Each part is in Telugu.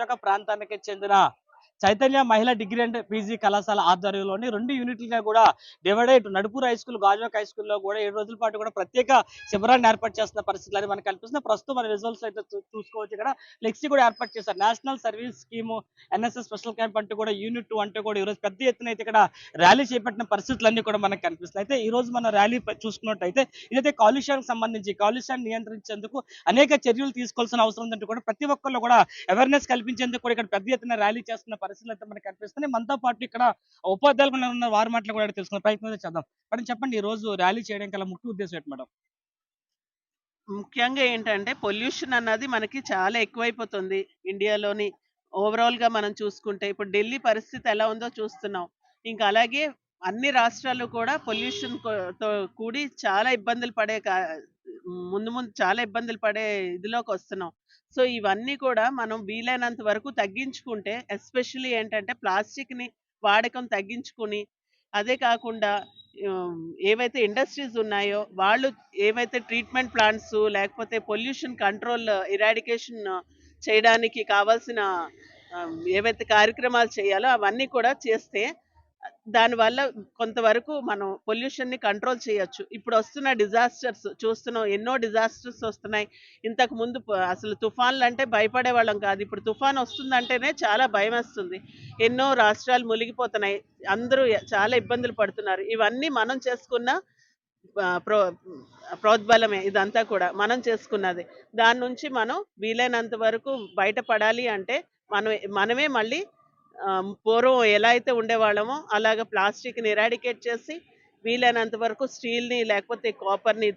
గాజువాక ప్రాంతానికి చెందిన చైతన్య మహిళా డిగ్రీ అండ్ పీజీ కళాశాల ఆధ్వర్యంలోని 2 యూనిట్లుగా కూడా డివైడ్ అయ్యి నడుపూర్ హై స్కూల్, గాజువాక హై స్కూల్‌లో కూడా 7 రోజుల పాటు కూడా ప్రత్యేక శిబిరాన్ని ఏర్పాటు చేస్తున్న పరిస్థితులు అనేది మనకు కనిపిస్తుంది. ప్రస్తుతం మన విజువల్స్ అయితే చూసుకోవచ్చు. ఇక్కడ ఫ్లెక్సీ కూడా ఏర్పాటు చేశారు. National service scheme, NSS special camp అంటూ కూడా యూనిట్ 2 అంటూ కూడా ఈరోజు పెద్ద ఎత్తున అయితే ఇక్కడ ర్యాలీ చేపట్టిన పరిస్థితులన్నీ కూడా మనకు కనిపిస్తున్నాయి. అయితే ఈ రోజు మన ర్యాలీ చూసుకున్నట్టయితే ఇదైతే కాలుష్యానికి సంబంధించి కాలుష్యాన్ని నియంత్రించేందుకు అనేక చర్యలు తీసుకోవాల్సిన అవసరం ఉందంటూ కూడా ప్రతి ఒక్కళ్ళు కూడా అవేర్‌నెస్ కల్పించేందుకు కూడా ఇక్కడ పెద్ద ఎత్తున ర్యాలీ చేస్తున్న పరిస్థితులు అయితే మనకు కనిపిస్తున్నాయి. మనతో పాటు ఇక్కడ ఉపాధ్యాయులు కూడా ఉన్నారు. వారి మాటలు కూడా తెలుసుకునే ప్రయత్నం అయితే చేద్దాం. మేడం చెప్పండి, ఈ రోజు ర్యాలీ చేయడానికి గల ముఖ్య ఉద్దేశం ఏంటి మేడం? ముఖ్యంగా ఏంటంటే పొల్యూషన్ అన్నది మనకి చాలా ఎక్కువైపోతుంది ఇండియాలోని. ఓవరాల్‌గా మనం చూసుకుంటే ఇప్పుడు ఢిల్లీ పరిస్థితి ఎలా ఉందో చూస్తున్నాం. ఇంకా అలాగే అన్ని రాష్ట్రాలు కూడా పొల్యూషన్ తో కూడి చాలా ఇబ్బందులు పడే ముందు ముందు చాలా ఇబ్బందులు పడే ఇదిలోకొస్తున్నాం. సో, ఇవన్నీ కూడా మనం వీలైనంత వరకు తగ్గించుకుంటే ఎస్పెషల్లీ ఏంటంటే ప్లాస్టిక్‌ని వాడకం తగ్గించుకొని, అదే కాకుండా ఆహ్, ఏవైతే ఇండస్ట్రీస్ ఉన్నాయో వాళ్ళు ఏవైతే ట్రీట్మెంట్ ప్లాంట్స్ లేకపోతే పొల్యూషన్ కంట్రోల్ ఇరాడికేషన్ చేయడానికి కావాల్సిన ఏవైతే కార్యక్రమాలు చేయాలో అవన్నీ కూడా చేస్తే దానివల్ల కొంతవరకు మనం పొల్యూషన్‌ని కంట్రోల్ చేయొచ్చు. ఇప్పుడు వస్తున్న డిజాస్టర్స్ చూస్తున్నాం. ఎన్నో డిజాస్టర్స్ వస్తున్నాయి. ఇంతకు ముందు అసలు తుఫాన్లంటే భయపడేవాళ్ళం కాదు. ఇప్పుడు తుఫాన్ వస్తుందంటేనే చాలా భయమేస్తుంది. ఎన్నో రాష్ట్రాలు మునిగిపోతున్నాయి. అందరూ చాలా ఇబ్బందులు పడుతున్నారు. ఇవన్నీ మనం చేసుకున్న ఆహ్, ప్రో ప్రోద్బలమే ఇదంతా కూడా. మనం చేసుకున్నదే. దాని నుంచి మనం వీలైనంత వరకు బయటపడాలి అంటే మనమే మళ్ళీ పూర్వం ఎలా అయితే ఉండేవాళ్ళమో అలాగా ప్లాస్టిక్‌ని ఎరాడికేట్ చేసి వీలైనంత వరకు స్టీల్‌ని లేకపోతే కాపర్‌ని,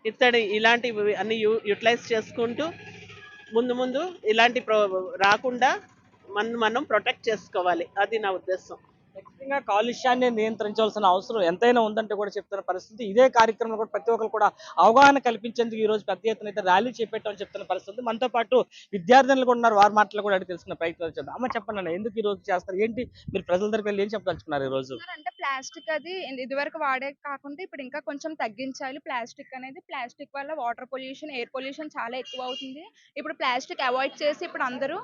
ఇత్తడి ఇలాంటివి అన్ని యుటిలైజ్ చేసుకుంటూ ముందు ముందు ఇలాంటి రాకుండా మనం ప్రొటెక్ట్ చేసుకోవాలి. అది నా ఉద్దేశం. ఖచ్చితంగా కాలుష్యాన్ని నియంత్రించాల్సిన అవసరం ఎంతైనా ఉందంటే కూడా చెప్తున్న పరిస్థితి. ఇదే కార్యక్రమంలో కూడా ప్రతి ఒక్కరు కూడా అవగాహన కల్పించేందుకు ఈ రోజు పెద్ద ఎత్తున అయితే ర్యాలీ చేపట్టామని చెప్తున్న పరిస్థితి. మనతో పాటు విద్యార్థినులు కూడా ఉన్నారు. వారి మాటలు కూడా అడిగి తెలుసుకునే ప్రయత్నం చేద్దాం. అమ్మ చెప్పండి అన్న, ఎందుకు ఈ రోజు చేస్తారు? ఏంటి మీరు ప్రజల దగ్గరికి వెళ్ళి ఏం చెప్పదలుచుకున్నారు ఈ రోజు? అంటే ప్లాస్టిక్ అది ఇదివరకు వాడేది కాకుండా ఇప్పుడు ఇంకా కొంచెం తగ్గించాలి. ప్లాస్టిక్ అనేది ప్లాస్టిక్ వల్ల వాటర్ పొల్యూషన్, ఎయిర్ పొల్యూషన్ చాలా ఎక్కువ అవుతుంది. ఇప్పుడు ప్లాస్టిక్ అవాయిడ్ చేసి ఇప్పుడు అందరూ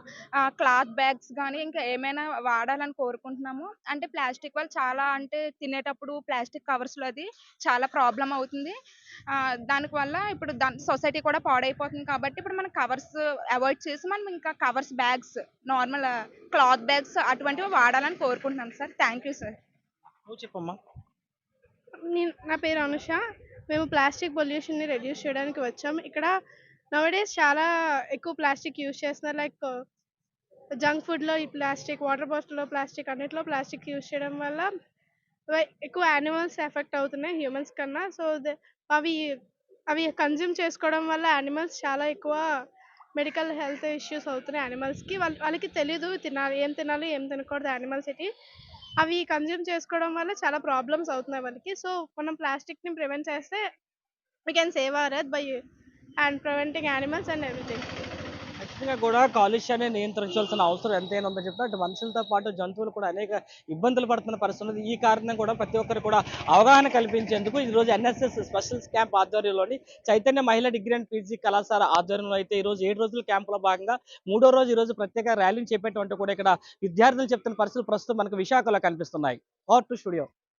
క్లాత్ బ్యాగ్స్ గానీ ఇంకా ఏమైనా వాడాలని కోరుకుంటున్నాము. అంటే ప్లాస్టిక్ వల్ల చాలా అంటే తినేటప్పుడు ప్లాస్టిక్ కవర్స్‌లో అది చాలా ప్రాబ్లమ్ అవుతుంది. దానివల్ల ఇప్పుడు సొసైటీ కూడా పాడైపోతుంది కాబట్టి ఇప్పుడు మనం కవర్స్ అవాయిడ్ చేసి మనం ఇంకా covers bags normal cloth bags అటువంటివి వాడాలని కోరుకుంటున్నాను సార్. Thank you sir. నువ్వు చెప్పమ్మా. నా పేరు అనుష. మేము ప్లాస్టిక్ పొల్యూషన్‌ని రెడ్యూస్ చేయడానికి వచ్చాము. ఇక్కడ నౌడేస్ చాలా ఎక్కువ ప్లాస్టిక్ యూజ్ చేస్తున్నారు. లైక్ జంక్ ఫుడ్‌లో ఈ ప్లాస్టిక్, వాటర్ బాటిల్‌లో ప్లాస్టిక్, అన్నిట్లో ప్లాస్టిక్ యూజ్ చేయడం వల్ల ఎక్కువ యానిమల్స్ ఎఫెక్ట్ అవుతున్నాయి హ్యూమన్స్ కన్నా. సో, అవి అవి కన్జ్యూమ్ చేసుకోవడం వల్ల యానిమల్స్ చాలా ఎక్కువ మెడికల్ హెల్త్ ఇష్యూస్ అవుతున్నాయి యానిమల్స్‌కి. వాళ్ళకి తెలీదు ఏం తినాలి, ఏం తినకూడదు యానిమల్స్ ఇటి. అవి కన్జ్యూమ్ చేసుకోవడం వల్ల చాలా ప్రాబ్లమ్స్ అవుతున్నాయి వాళ్ళకి. సో, మనం ప్లాస్టిక్‌ని ప్రివెంట్ చేస్తే we can save our earth by preventing animals and everything. ఖచ్చితంగా కూడా కాలుష్యాన్ని నియంత్రించాల్సిన అవసరం ఎంతైనా ఉందని చెప్తా. అటు మనుషులతో పాటు జంతువులు కూడా అనేక ఇబ్బందులు పడుతున్న పరిస్థితి ఉంది. ఈ కారణం కూడా ప్రతి ఒక్కరు కూడా అవగాహన కల్పించేందుకు ఈ రోజు ఎన్ఎస్ఎస్ స్పెషల్ క్యాంప్ ఆధ్వర్యంలోని చైతన్య మహిళా డిగ్రీ అండ్ పీజీ కళాశాల ఆధ్వర్యంలో అయితే ఈ రోజు 7 రోజుల క్యాంపులో భాగంగా 3వ రోజు ఈ రోజు ప్రత్యేక ర్యాలీని చేపట్టమంటూ కూడా ఇక్కడ విద్యార్థులు చెప్తున్న పరిస్థితులు ప్రస్తుతం మనకు విశాఖలో కనిపిస్తున్నాయి. Over to studio.